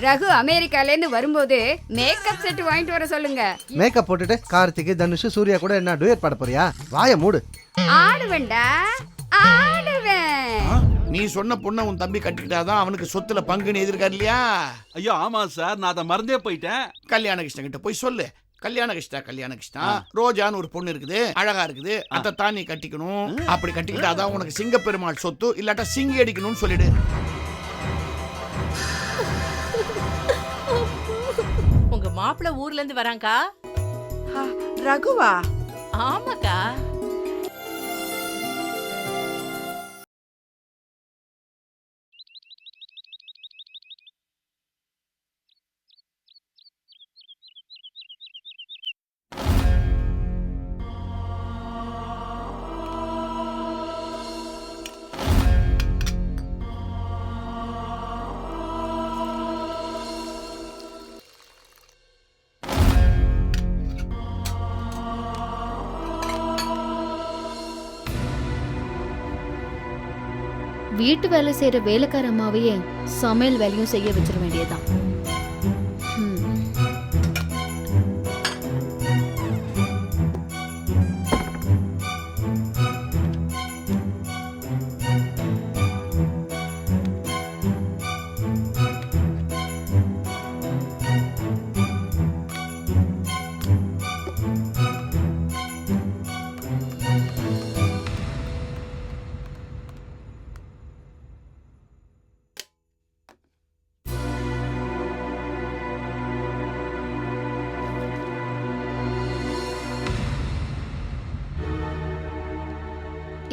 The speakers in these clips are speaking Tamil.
ரகு அமெரிக்கால இருந்து வரும்போது மேக்கப் செட் வாங்கிட்டு வர சொல்லுங்க. மேக்கப் போட்டுட்டு கார்த்திக் தனுஷ் சூர்யா கூட என்ன டூயட் பாட போறியா? வாய மூடு. ஆடுவேன்டா, ஆடுவேன். நீ சொன்ன பொண்ணை உன் தம்பி கட்டிக்கிட்டாதான் அவனுக்கு சொத்துல பங்குன்னு எதிர்க்காரு இல்லையா? ஐயோ ஆமா சார், நான் அதை மறந்தே போயிட்டேன். கல்யாண கிருஷ்ணன் கிட்ட போய் சொல்லு. கல்யாண கிருஷ்ணா ரோஜான்னு ஒரு பொண்ணு இருக்குது, அழகா இருக்குது, அதை தான் நீ கட்டிக்கணும். அப்படி கட்டிக்கிட்டாதான் உனக்கு சிங்க பெருமாள் சொத்து, இல்லாட்டா சிங்கி அடிக்கணும்னு சொல்லிடு. உங்க மாப்பிள்ள ஊர்ல இருந்து வராங்கா? ரகுவா? ஆமாக்கா. வீட்டு வேலை செய்யற வேலைக்கார அம்மாவையே சமையல் வேலையும் செய்ய வச்சிட வேண்டியதுதான்.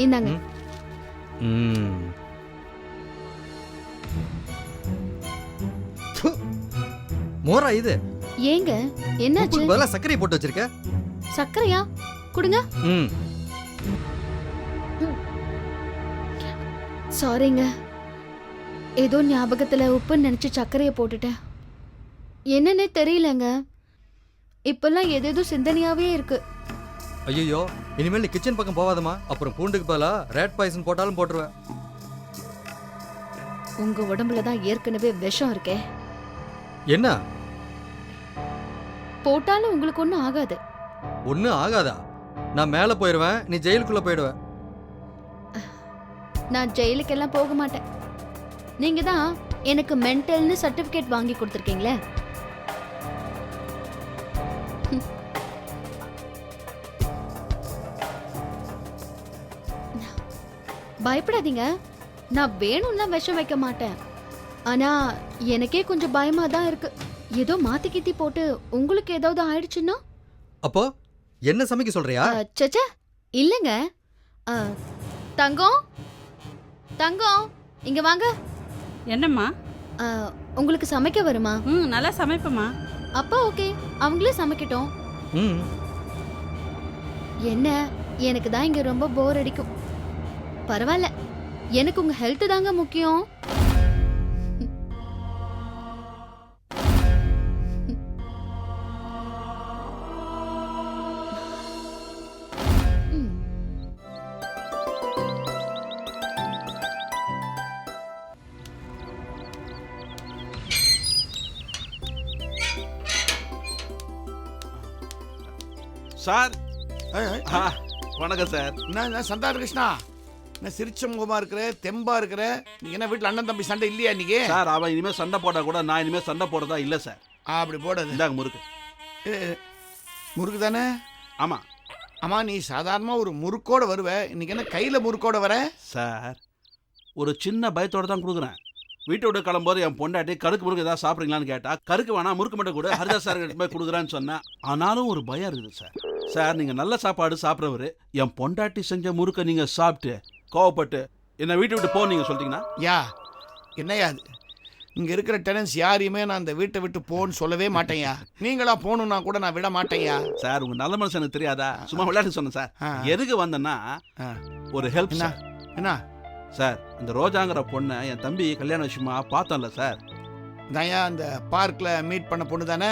இந்தாங்க. மோரா இது? ஏங்க என்னாச்சு? பதிலா சர்க்கரை போட்டு வச்சிருக்க. சர்க்கரையா? கொடுங்க. சாரிங்க, ஏதோ ஞாபகத்துல உப்புன்னு நினைச்சு சர்க்கரைய போட்டுட்டேன். என்னன்னே தெரியலங்க, இப்பெல்லாம் எதேதோ சிந்தனையாவே இருக்கு. ஐயோ, இனிமேல் நீ கிச்சன் பக்கம் போவாதமா, அப்புறம் பூண்டுக்கு பதிலா ரேட் பாய்சன் போட்டாலும் போட்டுருவேன். உங்க உடம்புல தான் ஏற்கனவே விஷம் இருக்கே. என்ன போட்டாலும் உங்களுக்கு ஒன்றும் ஆகாது. ஒன்னும் ஆகாதா? நான் மேல போயிடுவேன், நீ ஜெயிலுக்குள்ள போயிடுவ. நான் ஜெயிலுக்கெல்லாம் போக மாட்டேன். நீங்க தான் எனக்கு மென்டல்னு சர்டிபிகேட் வாங்கி கொடுத்துருக்கீங்களே. பயப்படாதீங்க, நான் வேணும்னா விஷம் வைக்க மாட்டேன். ஆனா எனக்கே கொஞ்சம் பயமா தான் இருக்கு. ஏதோ மாத்தி கித்தி போட்டு உங்களுக்கு ஏதாவது ஆயிடுச்சுன்னா? அப்போ என்ன சமைக்க சொல்றியா? சச்சா இல்லைங்க. தங்கம், தங்கம் இங்க வாங்க. என்னம்மா? உங்களுக்கு சமைக்க வருமா? நல்லா சமைப்பமா. அப்பா ஓகே, அவங்களே சமைக்கட்டும். என்ன, எனக்கு தான் இங்க ரொம்ப போர் அடிக்கும். பரவாயில்ல, எனக்கு உங்க ஹெல்த் தாங்க முக்கியம். சார் வணக்கம் சார். என்ன சந்தான கிருஷ்ணா, என்ன சிரிச்ச முகமா இருக்கிற, தெம்பா இருக்கிற? நீ என்ன வீட்டுல அண்ணன் தம்பி சண்டை இல்லையா இன்னைக்கு? சார் அவன் இனிமே சண்டை போட்டா கூட நான் இனிமே சண்டை போடுறதா இல்ல சார். அப்படி போடாது. இந்தாங்க முறுக்கு. முறுக்கு தானே? ஆமா ஆமா, நீ சாதாரணமா ஒரு முறுக்கோட வருவ, இன்னைக்கு என்ன கையில முறுக்கோட வர? சார் ஒரு சின்ன பயத்தோட தான் கொடுக்குறேன். வீட்டை விட்டு கிளம்பும்போது என் பொண்டாட்டி கருக்கு முறுக்கு ஏதாவது சாப்பிட்றீங்களான்னு கேட்டா, கருக்கு வேணா முறுக்கு மட்டும் கூட ஹரிதாஸ் சார் போய் கொடுக்குறான்னு சொன்னேன். ஆனாலும் ஒரு பயம் இருக்குது சார். சார் நீங்கள் நல்ல சாப்பாடு சாப்பிட்றவர், என் பொண்டாட்டி செஞ்ச முறுக்கை நீங்கள் சாப்பிட்டு கோவப்பட்டு என்னை வீட்டை விட்டு போக நீங்கள் சொல்லிட்டீங்கன்னா? யா என்னையா அது? இங்கே இருக்கிற டெனன்ஸ் யாரையுமே நான் அந்த வீட்டை விட்டு போன்னு சொல்லவே மாட்டேன்யா. நீங்களா போகணுன்னா கூட நான் விட மாட்டேன்யா. சார் உங்கள் நல்ல மனசு எனக்கு தெரியாதா? சும்மா விளையாட்டு சொன்னேன் சார். எதுக்கு வந்தேன்னா ஒரு ஹெல்ப். என்ன சார், இந்த ரோஜாங்கிற பொண்ணை என் தம்பி கல்யாண விஷயமா பார்த்தோம்ல சார். தயா அந்த பார்க்கில் மீட் பண்ண பொண்ணு தானே?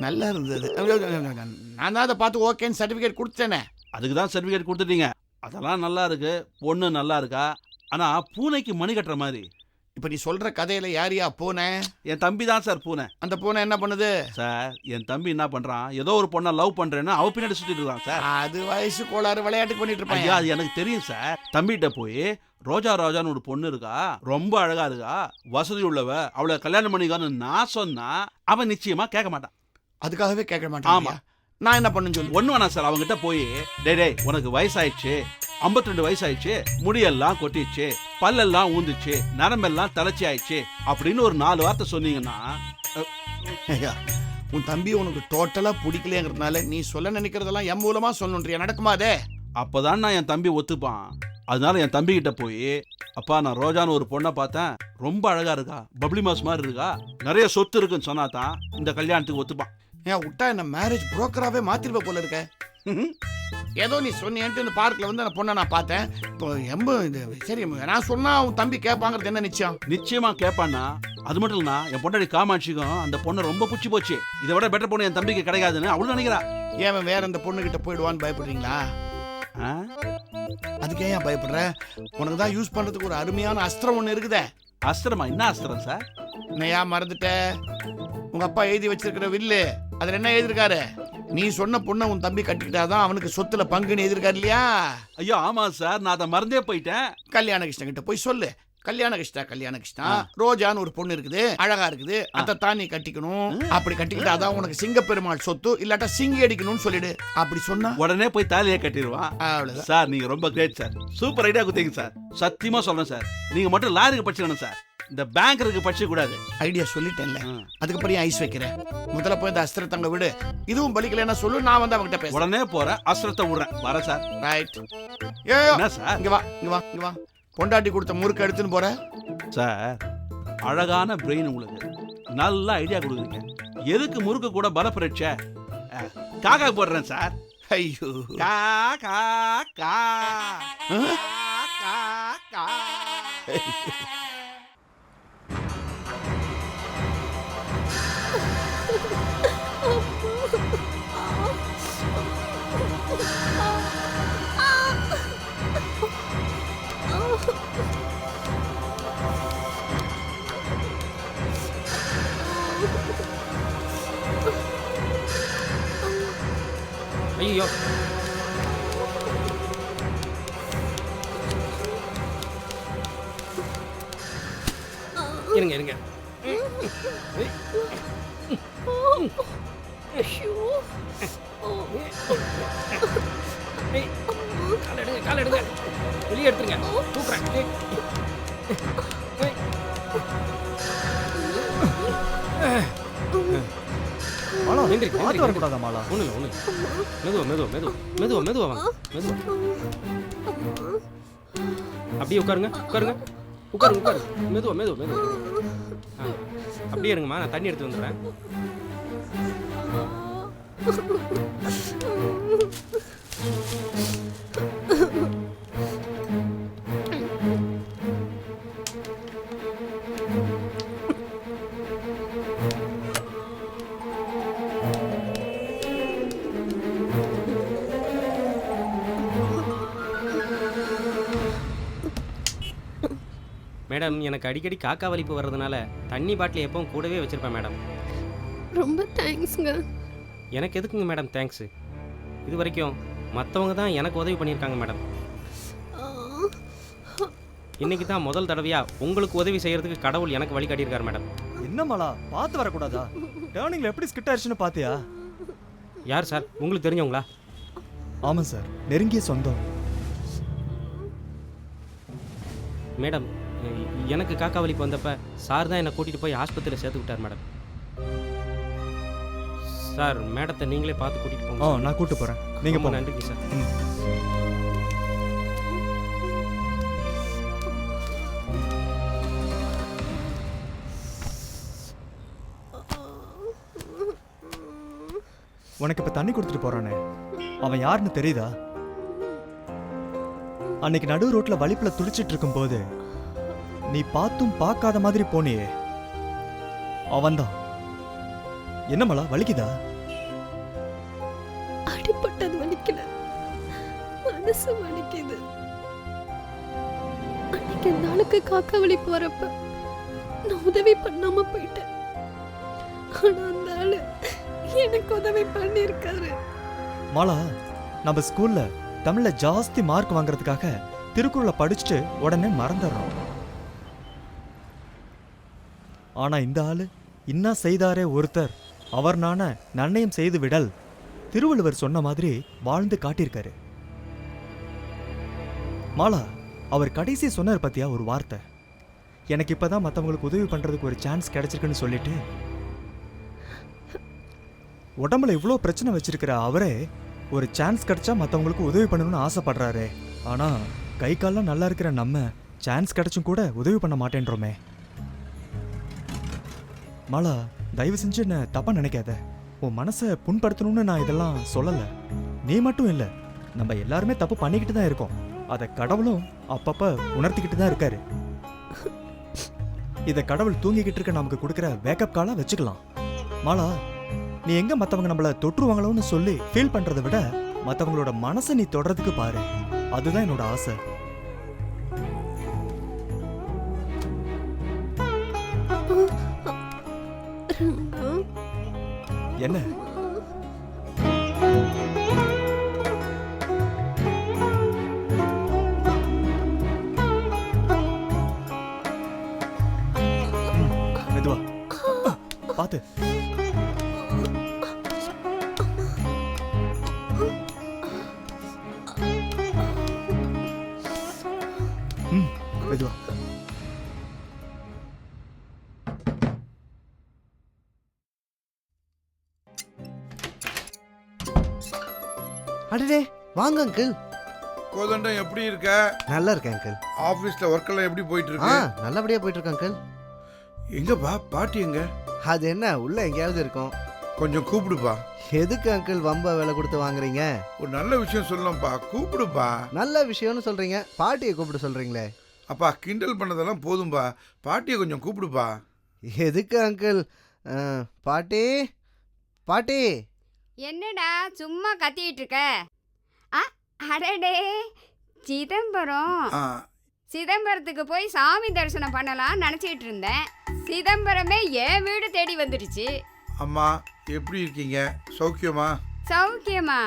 நல்லா இருந்தது. நான் தான் அதை பார்த்து ஓகேன்னு சர்டிஃபிகேட் கொடுத்தேனே. அதுக்கு தான் சர்டிஃபிகேட் கொடுத்துட்டீங்க. அதெல்லாம் நல்லா இருக்கு, பொண்ணு நல்லா இருக்கா. ஆனால் பூனைக்கு மணி கட்டுற மாதிரி இப்ப நீ சொல்ற கதையில யாரியா பூனை? என் தம்பி தான் சார் பூனை. அந்த பூனை என்ன பண்ணுது? சார் என் தம்பி என்ன பண்றான், ஏதோ ஒரு பொண்ணை லவ் பண்றேன்னு அவ பின்னாடி சுத்திட்டு இருக்கான் சார். அது வயசு கோளாறு விளையாட்டு பண்ணிட்டு ஐயா இருப்பான். அது எனக்கு தெரியும் சார். தம்பிகிட்ட போய் ரோஜா ரோஜான்னு ஒரு பொண்ணு இருக்கா, ரொம்ப அழகா இருக்கா, வசதி உள்ளவ, அவளை கல்யாணம் பண்ணிக்கான்னு நான் சொன்னா அவன் நிச்சயமா கேட்க மாட்டான். அதுக்காகவே கேட்க மாட்டான். ஆமா. நான் என்ன பண்ணு சொல்லு. ஒண்ணு வேணாம் சார், அவங்ககிட்ட போய் டேய் உனக்கு வயசாயிடுச்சு, 52 வயசாயிடுச்சு, முடியெல்லாம் கொட்டிடுச்சு, பல்லெல்லாம் ஊந்துச்சு, நரம்பெல்லாம் தலைச்சி ஆயிடுச்சு அப்படின்னு ஒரு 4 வார்த்தை சொன்னீங்கன்னா ஐயா, உன் தம்பி உனக்கு டோட்டலா பிடிக்கலங்கிறதுனால நீ சொல்ல நினைக்கிறதெல்லாம் என் மூலமா சொல்லணுன்றியா? நடக்குமாதே? அப்பதான் நான் என் தம்பி ஒத்துப்பான். அதனால என் தம்பி கிட்ட போய் அப்பா நான் ரோஜான்னு ஒரு பொண்ணை பார்த்தேன், ரொம்ப அழகா இருக்கா, பப்ளி மாஸ் மாதிரி இருக்கா, நிறைய சொத்து இருக்குன்னு சொன்னா தான் இந்த கல்யாணத்துக்கு ஒத்துப்பான். ஏன் விட்டா என்ன மேரேஜ் புரோக்கராகவே மாத்திருப்ப போல இருக்க. ஏதோ நீ சொன்னியன்ட்டு இந்த பார்க்கில் வந்து அந்த பொண்ணை நான் பார்த்தேன். இப்போ இது சரி, நான் சொன்னா உன் தம்பி கேட்பாங்கிறது என்ன நிச்சயம்? நிச்சயமா கேட்பான்னா. அது மட்டும் இல்லைனா என் பொண்டாடி காமாட்சிக்கும் அந்த பொண்ணை ரொம்ப பிடிச்சி போச்சு, இதை விட பெட்டர் பொண்ணு என் தம்பிக்கு கிடைக்காதுன்னு அவளும் நினைக்கிறா. ஏன் வேற இந்த பொண்ணு கிட்ட போயிடுவான்னு பயப்படுறீங்களா? அதுக்கு ஏன் பயப்படுற? உனக்கு தான் யூஸ் பண்றதுக்கு ஒரு அருமையான அஸ்திரம் ஒண்ணு இருக்குதே. அஸ்திரமா? என்ன அஸ்திரம் சார்? என்னையா மறந்துட்ட? உங்க அப்பா எழுதி வச்சிருக்கிற வில்லு, அதுல என்ன எழுதிருக்காரு? நீ சொன்ன பொண்ணை உன் தம்பி கட்டிக்கிட்டாதான் அவனுக்கு சொத்துல பங்குன்னு எழுதிருக்காரு இல்லையா? ஐயோ ஆமா சார், நான் அதை மறந்தே போயிட்டேன். கல்யாண கிருஷ்ணன் கிட்ட போய் சொல்லு. கல்யாண கிருஷ்ணா, ரோஜான்னு ஒரு பொண்ணு இருக்குது, அழகா இருக்குது, அதை தான் நீ கட்டிக்கணும். அப்படி கட்டிக்கிட்டாதான் உனக்கு சிங்கப்பெருமாள் சொத்து, இல்லாட்டா சிங்கி அடிக்கணும்னு சொல்லிடு. அப்படி சொன்னா உடனே போய் தாலியை கட்டிடுவான். அவ்வளவுதான் சார் நீங்க ரொம்ப கிரேட் சார், சூப்பர் ஐடியா கொடுத்தீங்க சார். சத்தியமா சொல்றேன் சார், நீங்க மட்டும் லாரிக்கு படிச்சுக்கணும் சார், இந்த பேங்க்ருக்கு படிச்சு கூடாது. ஐடியா சொல்லிட்டேன்ல, அதுக்கப்புறம் ஐஸ் வைக்கிறேன். முதல்ல போய் இந்த அஸ்திரத்தங்க விடு. இதுவும் பலிக்கலன்னா சொல்லு, நான் வந்து அவங்ககிட்ட பேசுறேன். உடனே போறேன், அஸ்திரத்தை விடுறேன். வர சார். ரைட். என்ன சார்? இங்க வா. பொண்டாட்டி கொடுத்த முறுக்கு எடுத்துன்னு போற சார். அழகான பிரெயின் உங்களுக்கு, நல்ல ஐடியா கொடுக்குறீங்க. எதுக்கு முறுக்கு கூட பல பரீட்சை? காக்கா போடுறேன் சார். ஐயோ, காக்கா கா கா. ஐயோ இருங்க கால் எடுங்க வெளியே எடுத்துருங்க, தூக்குறேன். வரக்கூடாதா மாலா? ஒண்ணு மெதுவா வாங்க. அப்படியே உட்காருங்க. மெதுவா. அப்படியே இருங்கம்மா, நான் தண்ணி எடுத்து வந்துடுறேன். மேடம், எனக்கு அடிக்கடி காக்கா வலிப்பு வர்றதுனால தண்ணி பாட்டில் எப்பவும் கூடவே வச்சுருப்பேன் மேடம். ரொம்ப தேங்க்ஸுங்க. எனக்கு எதுக்குங்க மேடம் தேங்க்ஸு? இது வரைக்கும் மற்றவங்க தான் எனக்கு உதவி பண்ணியிருக்காங்க மேடம். இன்றைக்கி தான் முதல் தடவையாக உங்களுக்கு உதவி செய்கிறதுக்கு கடவுள் எனக்கு வழி காட்டியிருக்காரு மேடம். என்ன மாலா, பார்த்து வரக்கூடாதா? டேர்னிங்கில் எப்படி ஸ்கிட் ஆயிடுச்சுன்னு பார்த்தியா? யார் சார், உங்களுக்கு தெரிஞ்சவங்களா? ஆமாம் சார், நெருங்கிய சொந்தம். மேடம், எனக்கு காக்கா வலிப்பு வந்தப்போ சார் தான் என்னை கூட்டிகிட்டு போய் ஆஸ்பத்திரியில் சேர்த்து விட்டார் மேடம். சார், மேடத்தை நீங்களே பார்த்து கூட்டிகிட்டு போங்க. நான் கூப்பிட்டு போகிறேன், நீங்கள் போங்க. நன்றிங்க சார். உனக்கு இப்போ தண்ணி கொடுத்துட்டு போகிறானே, அவன் யாருன்னு தெரியுதா? அன்னைக்கு நடு ரோட்டில் வலிப்பில் துடிச்சிட்டு இருக்கும்போது நீ பார்த்தும் பார்க்காத மாதிரி போனியே, அவன்தான். என்ன மலா, வலிக்குதா? அடிப்பட்டது வலிக்கல, மனசு வலிக்குது. அன்னைக்கு நாளுக்கு காக்கா வலி போறப்ப நான் உதவி பண்ணாம போயிட்டேன். ஆனா அந்த ஆளு எனக்கு உதவி பண்ணிருக்காரு. மாலா, நம்ம ஸ்கூல்ல தமிழ்ல ஜாஸ்தி மார்க் வாங்குறதுக்காக திருக்குறளை படிச்சுட்டு உடனே மறந்துடுறோம். ஆனா இந்த ஆளு இன்னா செய்தாரே ஒருத்தர் அவர் நான நன்னயம் செய்து விடல், திருவள்ளுவர் சொன்ன மாதிரி வாழ்ந்து காட்டியிருக்காரு. மாலா, அவர் கடைசி சொன்னார் பத்தியா ஒரு வார்த்தை, எனக்கு இப்பதான் மற்றவங்களுக்கு உதவி பண்றதுக்கு ஒரு சான்ஸ் கிடைச்சிருக்குன்னு சொல்லிட்டு உடம்புல இவ்வளோ பிரச்சனை வச்சிருக்கிற அவரே ஒரு சான்ஸ் கிடைச்சா மற்றவங்களுக்கு உதவி பண்ணணும்னு ஆசைப்படுறாரு. ஆனா கை கால்லாம் நல்லா இருக்கிற நம்ம சான்ஸ் கிடைச்சும் கூட உதவி பண்ண மாட்டேன்றோமே. மாலா, தயவு செஞ்சு என்ன தப்பா நினைக்காத. உன் மனசை புண்படுத்தணும்னு நான் இதெல்லாம் சொல்லல. நீ மட்டும் இல்லை, நம்ம எல்லாருமே தப்பு பண்ணிக்கிட்டு தான் இருக்கோம். அதை கடவுளும் அப்பப்ப உணர்த்திக்கிட்டு தான் இருக்காரு. இதை கடவுள் தூங்கிக்கிட்டு இருக்க நமக்கு கொடுக்குற வேக்கப் காலா வச்சுக்கலாம். மாலா, நீ எங்க மற்றவங்க நம்மள தொற்றுவாங்களோன்னு சொல்லி ஃபீல் பண்றதை விட மற்றவங்களோட மனசை நீ தொடறதுக்கு பாரு. அதுதான் என்னோட ஆசை. என்ன மெதுவா பாத்து. மெதுவா. அடடே, வாங்க அங்கிள். கோதண்டம் எப்படி இருக்க? நல்லா இருக்கேன் அங்கிள். ஆபீஸ்ல ஒர்க் எல்லாம் எப்படி போயிட்டு ஆ, இருக்கு? நல்லபடியா போயிட்டு இருக்கு அங்கிள். எங்கப்பா பாட்டி எங்க? அது என்ன, உள்ள எங்கேயாவது இருக்கும். கொஞ்சம் கூப்பிடுப்பா. எதுக்கு அங்கிள் வம்ப விலை கொடுத்து வாங்குறீங்க? ஒரு நல்ல விஷயம் சொல்லலாம்ப்பா, கூப்பிடுப்பா. நல்ல விஷயம்னு சொல்றீங்க, பாட்டியை கூப்பிட சொல்றீங்களே. அப்பா, கிண்டல் பண்ணதெல்லாம் போதும்பா, பாட்டியை கொஞ்சம் கூப்பிடுப்பா. எதுக்கு அங்கிள்? பாட்டி, பாட்டி. என்னடா சும்மா கத்திட்டு இருக்க? அடடே, சிதம்பரம். ஆ, சிதம்பரத்துக்கு போய் சாமி தரிசனம் பண்ணலாம் நினைச்சிட்டு இருந்தேன். சிதம்பரமே என் வீடு தேடி வந்துடுச்சு. அம்மா எப்படி இருக்கீங்க? சௌக்கியமா? சௌக்கியமா?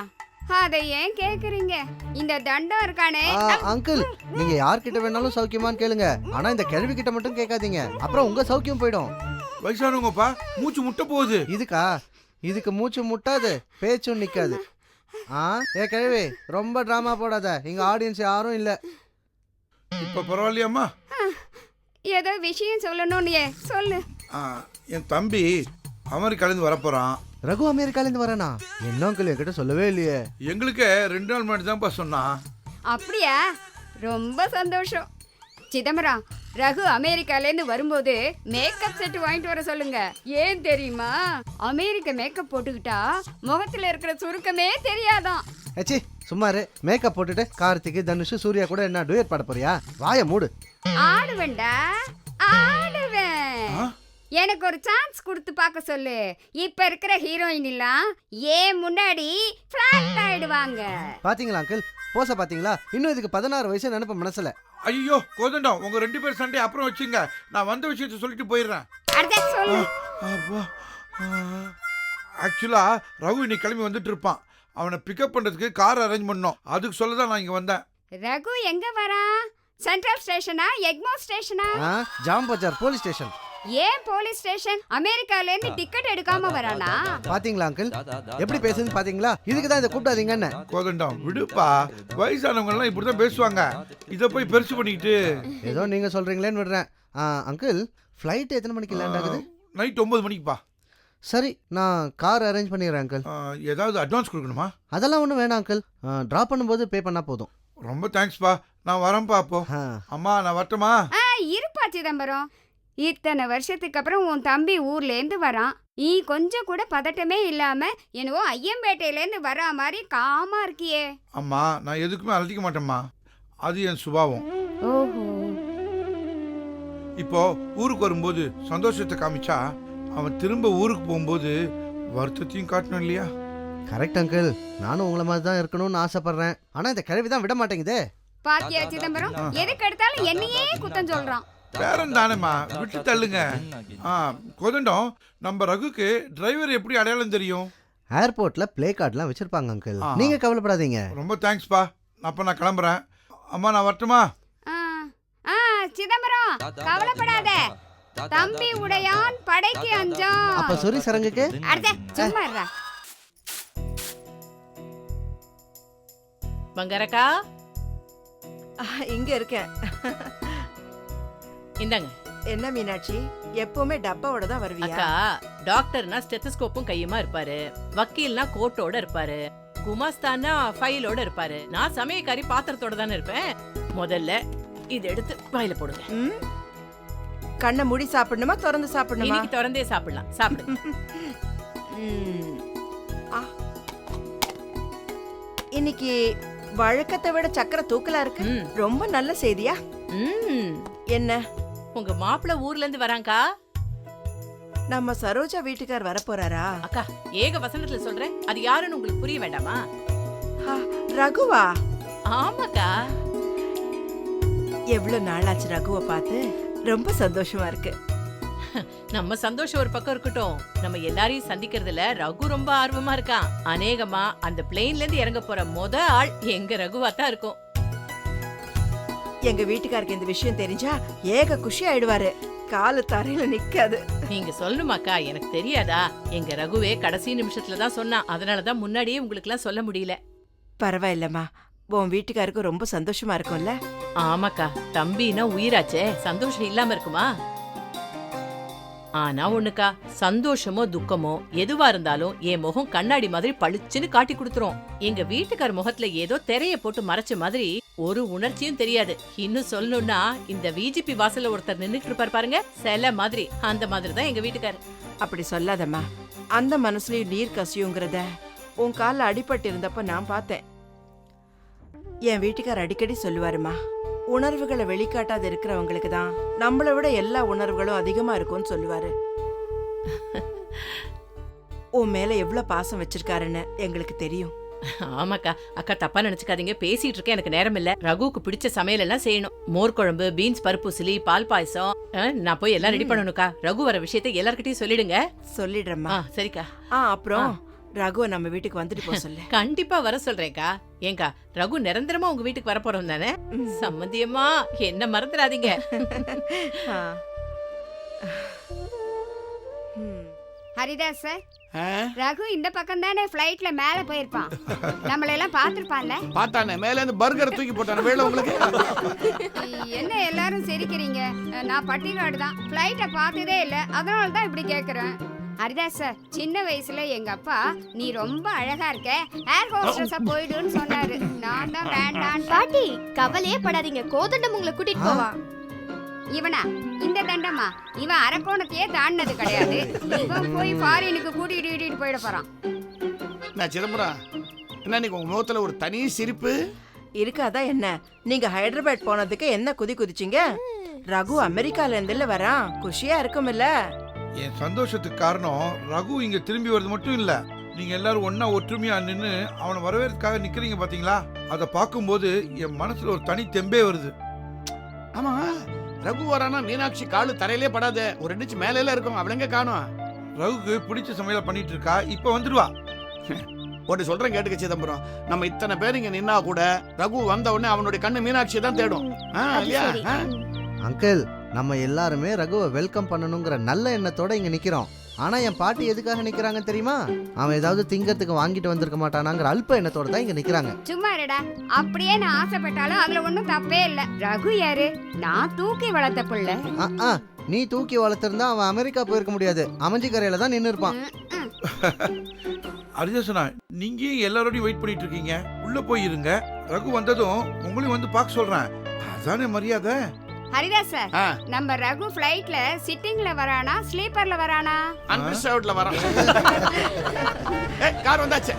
அதை ஏன் கேக்குறீங்க? இந்த தண்டம் இருக்கானே. அங்கிள், நீங்க யார்கிட்ட வேணாலும் சௌக்கியமான்னு கேளுங்க, ஆனா இந்த கேள்வி கிட்ட மட்டும் கேட்காதீங்க, அப்புறம் உங்க சௌக்கியம் போயிடும். வயசானவங்கப்பா, மூச்சு முட்ட போகுது. இதுக்கா? இதுக்கு மூச்சு முட்டாது, பேச்சும் நிக்காது. ஏ கிழவி, ரொம்ப டிராமா போடாத, இங்க ஆடியன்ஸ் யாரும் இல்ல. இப்ப பரவாயில்லையாம்மா? ஏதோ விஷயம் சொல்லணும்னு சொல்லு. என் தம்பி அமெரிக்காலேருந்து வரப்போறான். ரகு அமெரிக்காலேருந்து வரானா? என்ன அங்கிள், என்கிட்ட சொல்லவே இல்லையே. எங்களுக்கு 2 நாள் முன்னாடி தான்ப்பா சொன்னான். அப்படியா? ரொம்ப சந்தோஷம். சிதம்பரம், ரகு அமெரிக்காலேருந்து வரும்போது மேக்கப் செட் வாங்கிட்டு வர சொல்லுங்க. ஏன் தெரியுமா? அமெரிக்க மேக்கப் போட்டுக்கிட்டா முகத்துல இருக்கிற சுருக்கமே தெரியாதான். ஏச்சி சும்மாரு. மேக்கப் போட்டுட்டு கார்த்திக், தனுஷ், சூர்யா கூட என்ன டூயட் பாட போறியா? வாய மூடு. ஆடுவேன்டா, ஆடுவேன். எனக்கு ஒரு சான்ஸ் கொடுத்து பார்க்க சொல்லு. இப்ப இருக்கிற ஹீரோயின் எல்லாம் ஏன் முன்னாடி ஃபிளாட் ஆயிடுவாங்க. பாத்தீங்களா அங்கிள், போச பாத்தீங்களா? இன்னும் இதுக்கு 16 வயசு நினைப்ப மனசுல. ஐயோ கோதண்டம், உங்க 2 பேர் சண்டை அப்புறம் வச்சுங்க, நான் வந்த விஷயத்த சொல்லிட்டு போயிடுறேன். ஆக்சுவலா ரகு இன்னைக்கு கிளம்பி வந்துட்டு இருப்பான். அவனை பிக்கப் பண்றதுக்கு கார் அரேஞ்ச் பண்ணோம், அதுக்கு சொல்ல தான் நான் இங்க வந்தேன். ரகு எங்க வரா? சென்ட்ரல் ஸ்டேஷனா, எக்மோர் ஸ்டேஷனா? ஜாம் பஜார் போலீஸ் ஸ்டேஷன். ஏன் போலீஸ் ஸ்டேஷன்? அமெரிக்கால இருந்து டிக்கெட் எடுக்காம வரானா? பாத்தீங்களா அங்கிள், எப்படி பேசுது பாத்தீங்களா? இதுக்கு தான் இதை கூப்பிடாதீங்கன்னு. கோதண்டம் விடுப்பா, வயசானவங்க எல்லாம் இப்படிதான் பேசுவாங்க, இத போய் பெருசு பண்ணிக்கிட்டு. ஏதோ நீங்க சொல்றீங்களேன்னு விடுறேன். அங்கிள், ஃப்ளைட் எத்தனை மணிக்கு லேண்ட் ஆகுது? நைட் 9 மணிக்குப்பா. சரி, நான் கார் அரேஞ்ச் பண்ணிடுறேன் அங்கிள். ஏதாவது அட்வான்ஸ் கொடுக்கணுமா? அதெல்லாம் ஒன்றும் வேணாம் அங்கிள், ட்ராப் பண்ணும்போது பே பண்ணா போதும். ரொம்ப தேங்க்ஸ்ப்பா, நான் வரேன்ப்பா. அப்போ அம்மா நான் வரட்டுமா? இருப்பா சிதம்பரம், இத்தனை வருஷத்துக்கு அப்புறம் உன் தம்பி ஊர்ல இருந்து வரான். நீ கொஞ்சம் கூட பதட்டமே இல்லாம என்னவோ ஐயம்பேட்டையில இருந்து வரா மாதிரி காமா இருக்கியே. அம்மா நான் எதுக்குமே அலட்டிக்க மாட்டேம்மா, அது என் சுபாவம். ஓஹோ. இப்போ ஊருக்கு வரும்போது சந்தோஷத்தை காமிச்சா அவன் திரும்ப ஊருக்கு போகும்போது வருத்தத்தையும் காட்டணும் இல்லையா? கரெக்ட் அங்கிள், நானும் உங்களை மாதிரி தான் இருக்கணும்னு ஆசைப்படுறேன், ஆனா இந்த கிழவி தான் விட மாட்டேங்குதே. பாத்தியா சிதம்பரம், எதுக்கு எடுத்தாலும் என்னையே குத்தம் சொல்றான். பேரன் தானேம்மா, விட்டு தள்ளுங்க. கோதண்டம், நம்ம ரகுக்கு டிரைவர் எப்படி அடையாளம் தெரியும்? ஏர்போர்ட்ல பிளே கார்டுலாம் வச்சிருப்பாங்க அங்கிள், ஆ. நீங்க கவலைப்படாதீங்க. ரொம்ப தேங்க்ஸ்ப்பா. அப்ப நான் கிளம்புறேன். அம்மா நான் வரட்டுமா? சிதம்பரம் கவலைப்படாத, தம்பி உடையான் படைக்கு அஞ்சான். அப்ப சொரி சரங்குக்கு அடுத்த சும்மா இருடா. பங்கரக்கா இங்க இருக்கேன். இந்தாங்க. என்ன மீனாட்சி, எப்பவுமே டப்பாவோட தான் வருவியா? அக்கா, டாக்டர்னா ஸ்டெத்தஸ்கோப்பும் கையுமா இருப்பாரு, வக்கீல்னா கோட்டோட இருப்பாரு, குமாஸ்தானா ஃபைலோட இருப்பாரு, நான் சமயக்காரி பாத்திரத்தோட தானே இருப்பேன். முதல்ல இது எடுத்து வாயில போடுங்க. கண்ணை மூடி சாப்பிடணுமா திறந்து சாப்பிடணுமா? இன்னைக்கு திறந்தே சாப்பிடலாம், சாப்பிடு. இன்னைக்கு வழக்கத்தை விட சக்கரை தூக்கலா இருக்கு. ரொம்ப நல்ல செய்தியா? என்ன? உங்க மாப்பிள்ள ஊர்ல இருந்து வராங்கா. நம்ம சரோஜா வீட்டுக்கார் வர போறாரா? அக்கா, ஏக வசனத்துல சொல்றேன், அது யாருன்னு உங்களுக்கு புரிய வேண்டாமா? ரகுவா? ஆமாக்கா. எவ்வளவு நாளாச்சு ரகுவை பார்த்து, ரொம்ப சந்தோஷமா இருக்கு. நம்ம சந்தோஷம் ஒரு பக்கம் இருக்கட்டும், நம்ம எல்லாரையும் சந்திக்கிறதுல ரகு ரொம்ப ஆர்வமா இருக்கான். அநேகமா அந்த பிளேன்ல இருந்து இறங்க போற ஆள் எங்க ரகுவா தான் இருக்கும். எங்க வீட்டுக்காருக்கு இந்த விஷயம் தெரிஞ்சா ஏக குஷி ஆயிடுவாரு, காலு தரையில நிக்காது. நீங்க சொல்லணுமாக்கா, எனக்கு தெரியாதா? எங்க ரகுவே கடைசி நிமிஷத்துல தான் சொன்னான், அதனாலதான் முன்னாடியே உங்களுக்கு எல்லாம் சொல்ல முடியல. பரவாயில்லம்மா, உன் வீட்டுக்காருக்கு ரொம்ப சந்தோஷமா இருக்கும்ல? ஆமாக்கா, தம்பினா உயிராச்சே, சந்தோஷம் இல்லாம இருக்குமா? ஆனா ஒண்ணுக்கா, சந்தோஷமோ துக்கமோ எதுவா இருந்தாலும் என் முகம் கண்ணாடி மாதிரி பளிச்சுன்னு காட்டி கொடுத்துரும். எங்க வீட்டுக்கார முகத்துல ஏதோ திரைய போட்டு மறைச்ச மாதிரி ஒரு உணர்ச்சியும் தெரியாது. இன்னும் சொல்லணும்னா, இந்த விஜிபி வாசல்ல ஒருத்தர் நின்னுட்டு இருப்பாரு பாருங்க, சில மாதிரி, அந்த மாதிரி தான் எங்க வீட்டுக்காரு. அப்படி சொல்லாதம்மா, அந்த மனசுலயும் நீர் கசியுங்கிறத உன் காலில் அடிபட்டு இருந்தப்ப நான் பார்த்தேன். என் வீட்டுக்கார் அடிக்கடி சொல்லுவாருமா, உணர்வுகளை வெளிக்காட்டாத இருக்கிறவங்களுக்கு தான் நம்மளை விட எல்லா உணர்வுகளும் அதிகமா இருக்கும்னு சொல்லுவாரு. உன் மேல எவ்வளவு பாசம் வச்சிருக்காருன்னு எங்களுக்கு தெரியும். ஆமாக்கா, அக்கா தப்பா நினைச்சுக்காதீங்க, பேசிட்டு இருக்கேன், எனக்கு நேரம் இல்ல. ரகுக்கு பிடிச்ச சமையல் எல்லாம் செய்யணும். மோர் குழம்பு, பீன்ஸ் பருப்பு சிலி, பால் பாயசம். நான் போய் எல்லாம் ரெடி பண்ணணும்க்கா. ரகு வர விஷயத்தை எல்லார்கிட்டயும் சொல்லிடுங்க. சொல்லிடுறேம்மா. சரிக்கா. அப்புறம் ரகுவை நம்ம வீட்டுக்கு வந்துட்டு போக சொல்லு. கண்டிப்பா வர சொல்றேன்க்கா. ஏங்கா, ரகு நிரந்தரமா உங்க வீட்டுக்கு வர போறோம் தானே? சம்மந்தியம்மா, என்ன மறந்துடாதீங்க. ஹரிதாஸ் சார், ரகு இந்த பக்கம் தானே ஃப்ளைட்ல மேல போயிருப்பான், நம்மள எல்லாம் பாத்துருப்பான்ல? பார்த்தானே, மேல இருந்து பர்கர் தூக்கி போட்டானே, வேலை உங்களுக்கு. என்ன எல்லாரும் சிரிக்கிறீங்க? நான் பட்டிக்காடு தான், ஃப்ளைட்டை பார்த்ததே இல்லை, அதனால தான் இப்படி கேட்குறேன். ஹரிதாஸ் சார், சின்ன வயசுல எங்க அப்பா நீ ரொம்ப அழகா இருக்க, ஏர் ஹோஸ்டஸா போயிடுன்னு சொன்னாரு. நான் தான் வேண்டாம். பாட்டி கவலையே படாதீங்க, கோதண்டம் உங்களை கூட்டிட்டு போவா. இவனா? இந்த தண்டமா? இவன் அரக்கோணத்தையே தாண்டினது கிடையாது, இவன் போய் ஃபாரினுக்கு கூட்டிட்டு போயிட போறான். நான் சிதம்பரம், என்ன நீங்க உங்க முகத்துல ஒரு தனி சிரிப்பு இருக்காதா என்ன? நீங்க ஹைதராபாத் போனதுக்கு என்ன குதிச்சிங்க? ரகு அமெரிக்கால இருந்துல வரான், குஷியா இருக்கும் இல்ல? என் சந்தோஷத்துக்கு காரணம் ரகு இங்க திரும்பி வருது மட்டும் இல்ல, நீங்க எல்லாரும் ஒன்னா ஒற்றுமையா நின்று அவனை வரவேற்காக நிக்கிறீங்க பாத்தீங்களா? அதை பார்க்கும்போது என் மனசுல ஒரு தனி தெம்பே வருது. ஆமா, ரகு வரானா மீனாட்சி காலு தரையிலே படாத, ஒரு இன்ச்சு மேலே இருக்கும், அவளங்க காணும். ரகுக்கு பிடிச்ச சமையல பண்ணிட்டு இருக்கா, இப்ப வந்துடுவா. ஒன்று சொல்றேன் கேட்டுக்க சிதம்பரம், நம்ம இத்தனை பேர் இங்க நின்னா கூட ரகு வந்த உடனே அவனுடைய கண்ணு மீனாட்சியை தான் தேடும். இல்லையா அங்கிள், நம்ம எல்லாருமே ரகுவை வெல்கம் பண்ணணுங்கிற நல்ல எண்ணத்தோட இங்க நிக்கிறோம். ஆனா என் பாட்டி எதுக்காக நிக்கிறாங்க தெரியுமா? அவன் ஏதாவது திங்கறதுக்கு வாங்கிட்டு வந்திருக்க மாட்டானாங்கிற அல்ப எண்ணத்தோட தான் இங்க நிக்கிறாங்க. சும்மா இருடா, அப்படியே நான் ஆசைப்பட்டாலும் அதுல ஒண்ணும் தப்பே இல்ல. ரகு யாரு? நான் தூக்கி வளர்த்த பிள்ளை. நீ தூக்கி வளர்த்திருந்தா அவன் அமெரிக்கா போயிருக்க முடியாது, அமைஞ்சி கரையில தான் நின்று இருப்பான். அரிதாசனா, நீங்க எல்லாரோடையும் வெயிட் பண்ணிட்டு இருக்கீங்க, உள்ள போய் இருங்க. ரகு வந்ததும் உங்களையும் வந்து பார்க்க சொல்றேன், அதானே மரியாதை. ஹரிதாஸ் சார், நம்ம ரகு ஃப்ளைட்ல சிட்டிங்ல வரானா ஸ்லீப்பர்ல வரானா? அன்ரிசர்வ்ட்ல வரான். கார் வந்தாச்சு.